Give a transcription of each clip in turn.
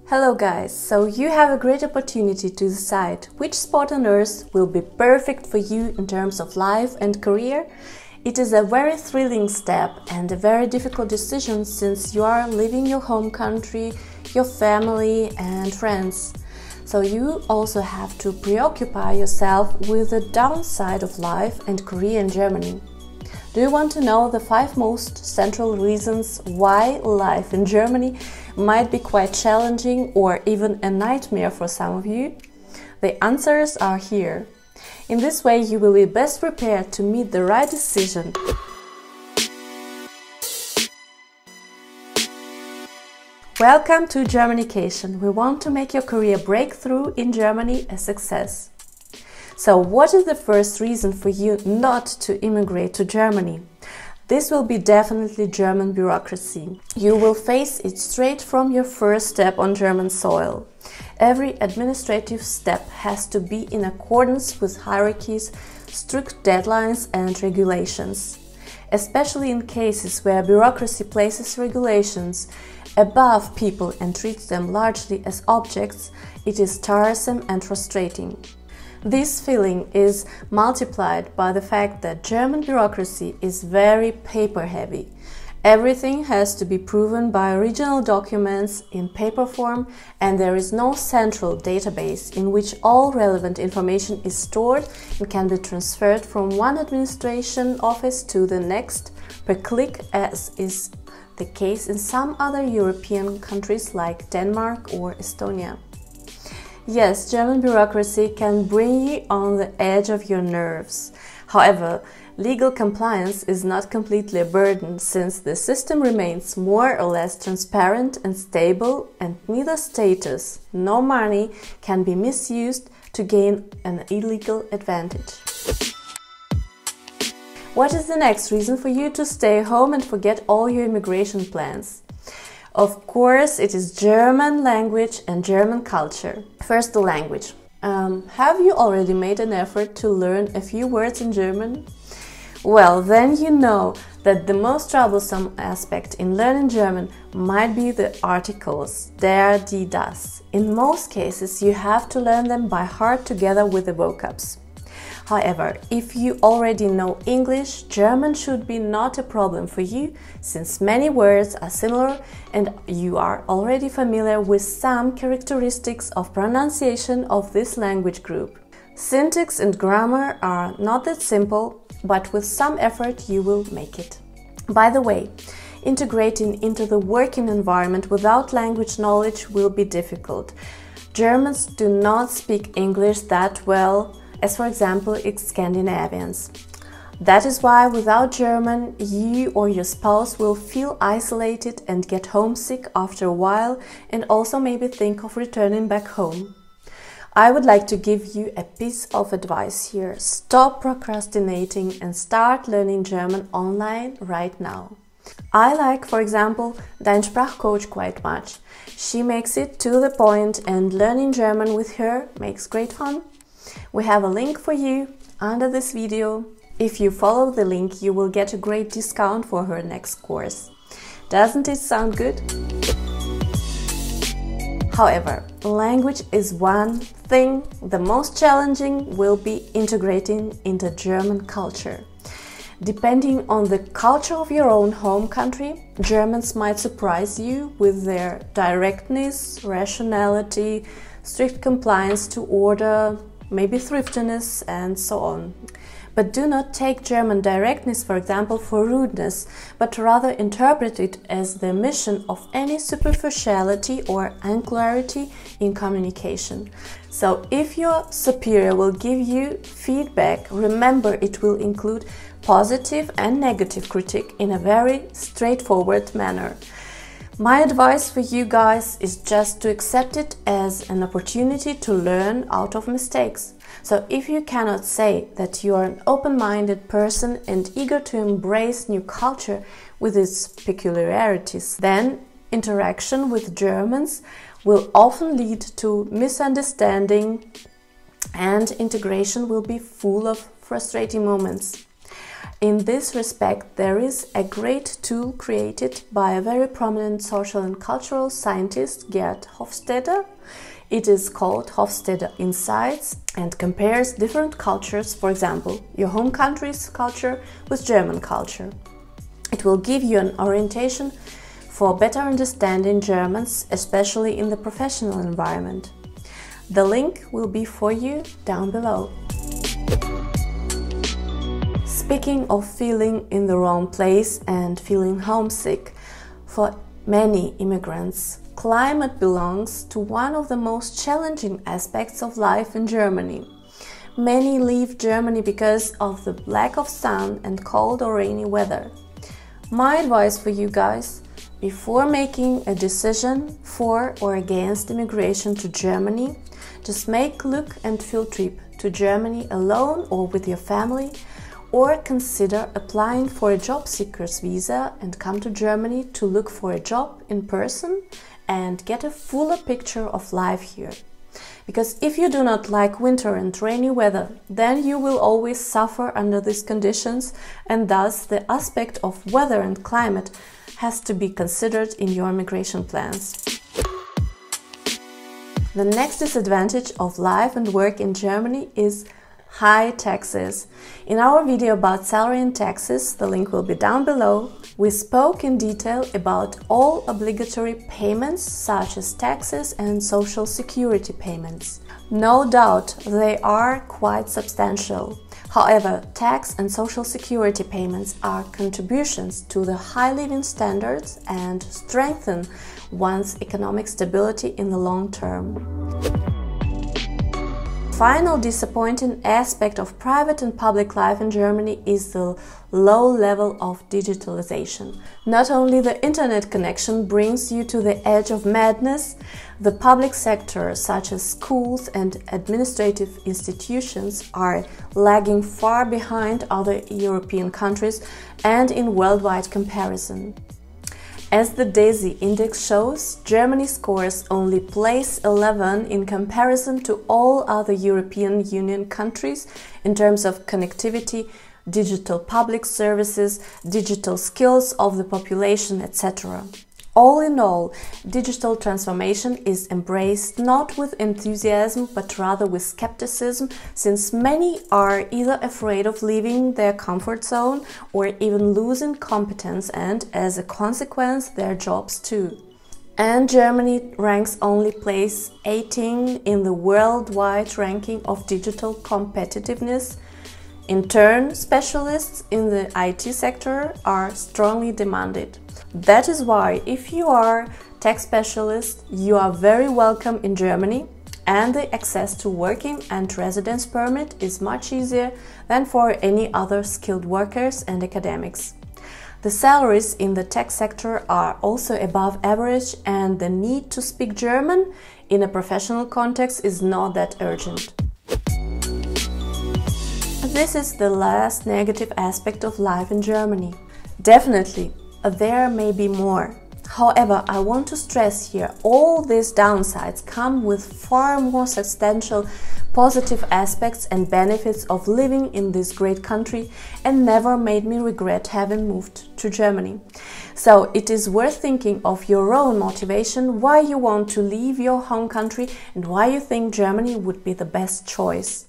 Hello guys, so you have a great opportunity to decide which spot on earth will be perfect for you in terms of life and career. It is a very thrilling step and a very difficult decision since you are leaving your home country, your family and friends. So you also have to preoccupy yourself with the downside of life and career in Germany. Do you want to know the 5 most central reasons why life in Germany might be quite challenging or even a nightmare for some of you? The answers are here. In this way, you will be best prepared to make the right decision. Welcome to GermanyCation. We want to make your career breakthrough in Germany a success. So, what is the first reason for you not to immigrate to Germany? This will be definitely German bureaucracy. You will face it straight from your first step on German soil. Every administrative step has to be in accordance with hierarchies, strict deadlines and regulations. Especially in cases where bureaucracy places regulations above people and treats them largely as objects, it is tiresome and frustrating. This feeling is multiplied by the fact that German bureaucracy is very paper-heavy. Everything has to be proven by original documents in paper form, and there is no central database in which all relevant information is stored and can be transferred from one administration office to the next per click, as is the case in some other European countries like Denmark or Estonia. Yes, German bureaucracy can bring you on the edge of your nerves. However, legal compliance is not completely a burden since the system remains more or less transparent and stable, and neither status nor money can be misused to gain an illegal advantage. What is the next reason for you to stay home and forget all your immigration plans? Of course, it is German language and German culture. First, the language. Have you already made an effort to learn a few words in German? Well, then you know that the most troublesome aspect in learning German might be the articles, der, die, das. In most cases, you have to learn them by heart together with the vocabs. However, if you already know English, German should be not a problem for you, since many words are similar and you are already familiar with some characteristics of pronunciation of this language group. Syntax and grammar are not that simple, but with some effort you will make it. By the way, integrating into the working environment without language knowledge will be difficult. Germans do not speak English that well as, for example, Scandinavians. That is why without German, you or your spouse will feel isolated and get homesick after a while, and also maybe think of returning back home. I would like to give you a piece of advice here. Stop procrastinating and start learning German online right now. I like, for example, dein Sprachcoach quite much. She makes it to the point, and learning German with her makes great fun. We have a link for you under this video. If you follow the link, you will get a great discount for her next course. Doesn't it sound good? However, language is one thing. The most challenging will be integrating into German culture. Depending on the culture of your own home country, Germans might surprise you with their directness, rationality, strict compliance to order, maybe thriftiness and so on. But do not take German directness, for example, for rudeness, but rather interpret it as the mission of any superficiality or unclarity in communication. So if your superior will give you feedback, remember it will include positive and negative critique in a very straightforward manner. My advice for you guys is just to accept it as an opportunity to learn out of mistakes. So if you cannot say that you are an open-minded person and eager to embrace new culture with its peculiarities, then interaction with Germans will often lead to misunderstanding, and integration will be full of frustrating moments. In this respect, there is a great tool created by a very prominent social and cultural scientist, Gerd Hofstede. It is called Hofstede Insights and compares different cultures, for example, your home country's culture with German culture. It will give you an orientation for better understanding Germans, especially in the professional environment. The link will be for you down below. Speaking of feeling in the wrong place and feeling homesick, for many immigrants, climate belongs to one of the most challenging aspects of life in Germany. Many leave Germany because of the lack of sun and cold or rainy weather. My advice for you guys: before making a decision for or against immigration to Germany, just make a look and feel trip to Germany alone or with your family, or consider applying for a job seeker's visa and come to Germany to look for a job in person and get a fuller picture of life here. Because if you do not like winter and rainy weather, then you will always suffer under these conditions, and thus the aspect of weather and climate has to be considered in your migration plans. The next disadvantage of life and work in Germany is high taxes. In our video about salary and taxes, the link will be down below, we spoke in detail about all obligatory payments such as taxes and social security payments. No doubt they are quite substantial. However, tax and social security payments are contributions to the high living standards and strengthen one's economic stability in the long term. Final disappointing aspect of private and public life in Germany is the low level of digitalization. Not only the internet connection brings you to the edge of madness, the public sector, such as schools and administrative institutions, are lagging far behind other European countries and in worldwide comparison. As the DAISY index shows, Germany scores only place 11 in comparison to all other European Union countries in terms of connectivity, digital public services, digital skills of the population, etc. All in all, digital transformation is embraced not with enthusiasm but rather with skepticism, since many are either afraid of leaving their comfort zone or even losing competence and, as a consequence, their jobs too. And Germany ranks only place 18 in the worldwide ranking of digital competitiveness. In turn, specialists in the IT sector are strongly demanded. That is why, if you are a tech specialist, you are very welcome in Germany, and the access to working and residence permit is much easier than for any other skilled workers and academics. The salaries in the tech sector are also above average, and the need to speak German in a professional context is not that urgent. This is the last negative aspect of life in Germany. Definitely, there may be more. However, I want to stress here, all these downsides come with far more substantial positive aspects and benefits of living in this great country, and never made me regret having moved to Germany. So it is worth thinking of your own motivation, why you want to leave your home country and why you think Germany would be the best choice.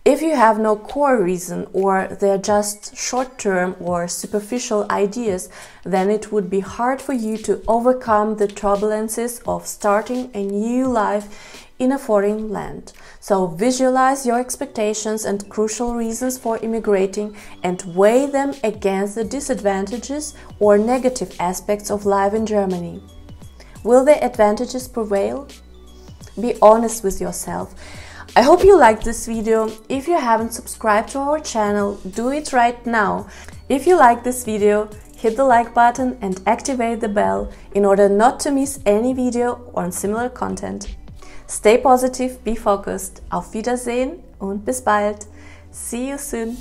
If you have no core reason, or they're just short-term or superficial ideas, then it would be hard for you to overcome the turbulences of starting a new life in a foreign land. So visualize your expectations and crucial reasons for immigrating and weigh them against the disadvantages or negative aspects of life in Germany. Will the advantages prevail? Be honest with yourself. I hope you liked this video. If you haven't subscribed to our channel, do it right now. If you like this video, hit the like button and activate the bell in order not to miss any video on similar content. Stay positive, be focused. Auf Wiedersehen und bis bald. See you soon.